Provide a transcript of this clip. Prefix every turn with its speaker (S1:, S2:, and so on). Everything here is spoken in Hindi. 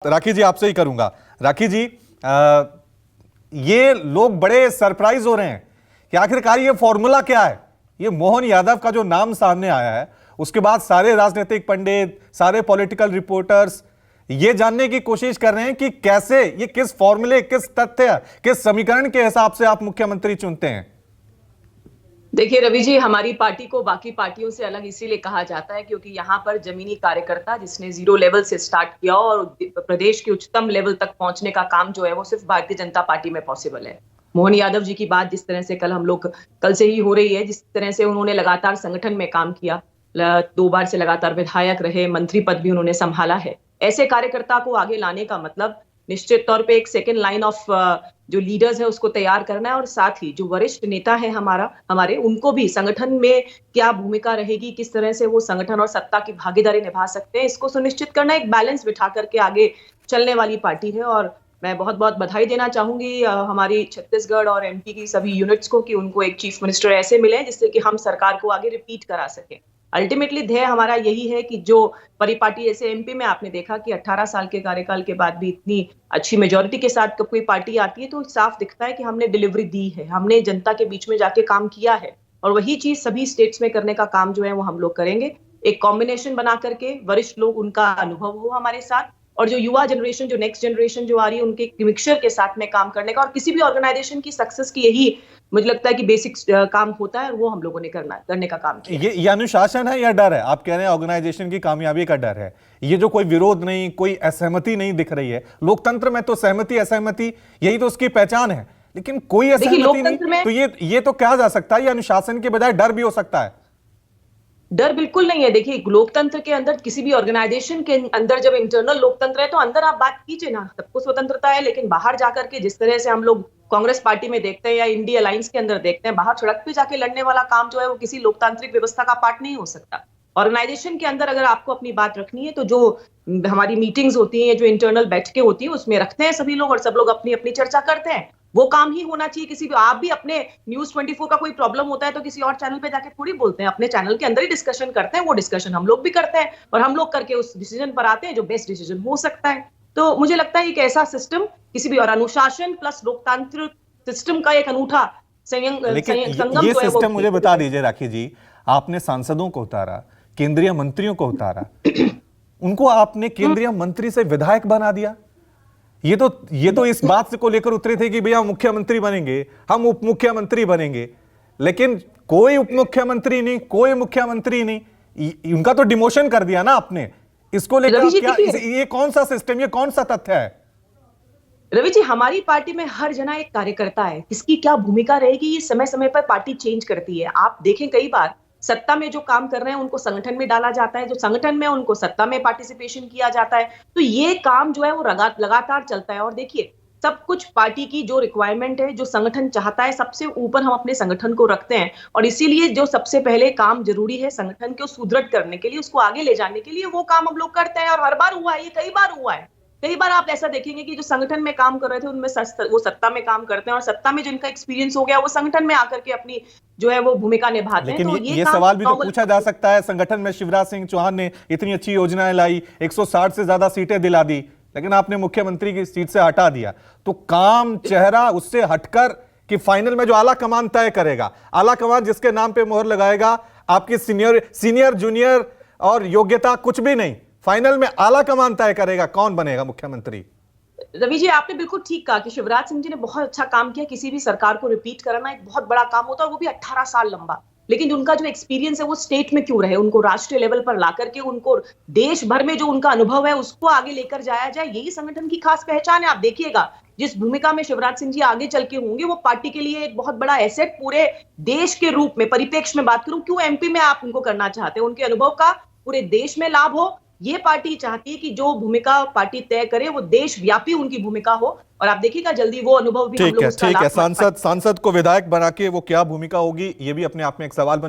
S1: राखी जी आपसे ही करूंगा। राखी जी, ये लोग बड़े सरप्राइज हो रहे हैं कि आखिरकार ये फॉर्मूला क्या है। ये मोहन यादव का जो नाम सामने आया है, उसके बाद सारे राजनीतिक पंडित, सारे पॉलिटिकल रिपोर्टर्स ये जानने की कोशिश कर रहे हैं कि कैसे, ये किस फॉर्मूले, किस तथ्य, किस समीकरण के हिसाब से आप मुख्यमंत्री चुनते हैं।
S2: देखिए रवि जी, हमारी पार्टी को बाकी पार्टियों से अलग इसीलिए कहा जाता है क्योंकि यहाँ पर जमीनी कार्यकर्ता जिसने जीरो लेवल से स्टार्ट किया और प्रदेश के उच्चतम लेवल तक पहुंचने का काम जो है वो सिर्फ भारतीय जनता पार्टी में पॉसिबल है। मोहन यादव जी की बात जिस तरह से कल से ही हो रही है, जिस तरह से उन्होंने लगातार संगठन में काम किया, 2 बार से लगातार विधायक रहे, मंत्री पद भी उन्होंने संभाला है। ऐसे कार्यकर्ता को आगे लाने का मतलब निश्चित तौर पे एक सेकेंड लाइन ऑफ जो लीडर्स है उसको तैयार करना है और साथ ही जो वरिष्ठ नेता है हमारे उनको भी संगठन में क्या भूमिका रहेगी, किस तरह से वो संगठन और सत्ता की भागीदारी निभा सकते हैं, इसको सुनिश्चित करना, एक बैलेंस बिठा करके आगे चलने वाली पार्टी है। और मैं बहुत बहुत बधाई देना चाहूंगी हमारी छत्तीसगढ़ और एमपी की सभी यूनिट्स को कि उनको एक चीफ मिनिस्टर ऐसे मिले जिससे कि हम सरकार को आगे रिपीट करा सके। अल्टीमेटली ध्येय हमारा यही है कि जो परिपाटी, ऐसे एमपी में आपने देखा कि 18 साल के कार्यकाल के बाद भी इतनी अच्छी मेजोरिटी के साथ कोई पार्टी आती है तो साफ दिखता है कि हमने डिलीवरी दी है, हमने जनता के बीच में जाके काम किया है। और वही चीज सभी स्टेट्स में करने का काम जो है वो हम लोग करेंगे। एक कॉम्बिनेशन बना करके वरिष्ठ लोग, उनका अनुभव हो हमारे साथ, और जो युवा जनरेशन, जो नेक्स्ट जनरेशन जो आ रही है, उनके मिक्सचर के साथ में काम करने का। और किसी भी ऑर्गेनाइजेशन की सक्सेस की यही मुझे लगता है कि बेसिक काम होता है, वो हम लोगों ने करने का काम किया।
S1: ये अनुशासन है या डर है? आप कह रहे हैं ऑर्गेनाइजेशन की कामयाबी का डर है। ये जो कोई विरोध नहीं, कोई असहमति नहीं दिख रही है। लोकतंत्र में तो सहमति असहमति यही तो उसकी पहचान है, लेकिन कोई असहमति नहीं, तो ये तो कहा जा सकता है ये अनुशासन के बजाय डर भी हो सकता है।
S2: डर बिल्कुल नहीं है। देखिए, लोकतंत्र के अंदर, किसी भी ऑर्गेनाइजेशन के अंदर जब इंटरनल लोकतंत्र है तो अंदर आप बात कीजिए ना, सबको स्वतंत्रता है, लेकिन बाहर जाकर के जिस तरह से हम लोग कांग्रेस पार्टी में देखते हैं या इंडी अलायंस के अंदर देखते हैं, बाहर सड़क पे जाके लड़ने वाला काम जो है वो किसी लोकतांत्रिक व्यवस्था का पार्ट नहीं हो सकता। ऑर्गेनाइजेशन के अंदर अगर आपको अपनी बात रखनी है तो जो हमारी मीटिंग्स होती हैं, जो इंटरनल बैठकें होती हैं, उसमें रखते हैं सभी लोग और सब लोग अपनी अपनी चर्चा करते हैं। वो काम ही होना चाहिए। किसी भी, आप भी अपने न्यूज 24 का कोई प्रॉब्लम होता है तो किसी और चैनल पे जाके थोड़ी बोलते हैं, अपने चैनल के अंदर ही डिस्कशन करते हैं। वो डिस्कशन हम लोग भी करते हैं और हम लोग करके उस डिसीजन पर आते हैं जो बेस्ट डिसीजन हो सकता है। तो मुझे लगता है कि ऐसा सिस्टम किसी भी, और अनुशासन प्लस लोकतांत्रिक सिस्टम का एक अनूठा संगम
S1: ये सिस्टम मुझे बता दीजिए राखी जी, आपने सांसदों को उतारा, केंद्रीय मंत्रियों को उतारा, उनको आपने केंद्रीय मंत्री से विधायक बना दिया। ये तो इस बात को लेकर उतरे थे कि भैया मुख्यमंत्री बनेंगे, हम उप मुख्यमंत्री बनेंगे, लेकिन कोई उप मुख्यमंत्री नहीं, कोई मुख्यमंत्री नहीं, उनका तो डिमोशन कर दिया ना आपने। इसको लेकर क्या, ये कौन सा सिस्टम, ये कौन सा तथ्य है?
S2: रवि जी, हमारी पार्टी में हर जना एक कार्यकर्ता है, किसकी क्या भूमिका रहेगी ये समय समय पर पार्टी चेंज करती है। आप देखें, कई बार सत्ता में जो काम कर रहे हैं उनको संगठन में डाला जाता है, जो संगठन में उनको सत्ता में पार्टिसिपेशन किया जाता है। तो ये काम जो है वो लगातार चलता है। और देखिए, सब कुछ पार्टी की जो रिक्वायरमेंट है, जो संगठन चाहता है, सबसे ऊपर हम अपने संगठन को रखते हैं। और इसीलिए जो सबसे पहले काम जरूरी है संगठन को सुदृढ़ करने के लिए, उसको आगे ले जाने के लिए, वो काम हम लोग करते हैं। और हर बार हुआ है, ये कई बार हुआ है। कई बार आप ऐसा देखेंगे कि जो संगठन में काम कर रहे थे उनमें वो सत्ता में काम करते हैं, और सत्ता में जिनका एक्सपीरियंस हो गया वो संगठन में आकर के अपनी जो है वो भूमिका निभाते हैं।
S1: लेकिन तो ये सवाल भी तो पूछा जा सकता है, संगठन में शिवराज सिंह चौहान ने इतनी अच्छी योजनाएं लाई, 160 से ज्यादा सीटें दिला दी, लेकिन आपने मुख्यमंत्री की सीट से हटा दिया। तो काम चेहरा उससे हटकर कि फाइनल में जो आला कमान तय करेगा, आला कमान जिसके नाम पे मोहर लगाएगा, आपकी सीनियर जूनियर और योग्यता कुछ भी नहीं, फाइनल में आला कमान तय करेगा कौन बनेगा मुख्यमंत्री।
S2: रवि जी, आपने बिल्कुल ठीक कहा कि शिवराज सिंह जी ने बहुत अच्छा काम किया। किसी भी सरकार को रिपीट कराना एक बहुत बड़ा काम होता है, वो भी 18 साल लंबा। लेकिन उनका जो एक्सपीरियंस है वो स्टेट में क्यों रहे, उनको राष्ट्रीय लेवल पर ला करके उनको देश भर में जो उनका अनुभव है उसको आगे लेकर जाया जाए, यही संगठन की खास पहचान है। आप देखिएगा, जिस भूमिका में शिवराज सिंह जी आगे चल के होंगे, वो पार्टी के लिए एक बहुत बड़ा एसेट पूरे देश के रूप में, परिप्रेक्ष्य में बात करूं, क्यों एमपी में आप उनको करना चाहते हैं, उनके अनुभव का पूरे देश में लाभ हो। ये पार्टी चाहती है कि जो भूमिका पार्टी तय करे वो देशव्यापी उनकी भूमिका हो। और आप देखिएगा जल्दी वो अनुभव भी हम लोग
S1: ठीक है। सांसद को विधायक बना के वो क्या भूमिका होगी, ये भी अपने आप में एक सवाल बना।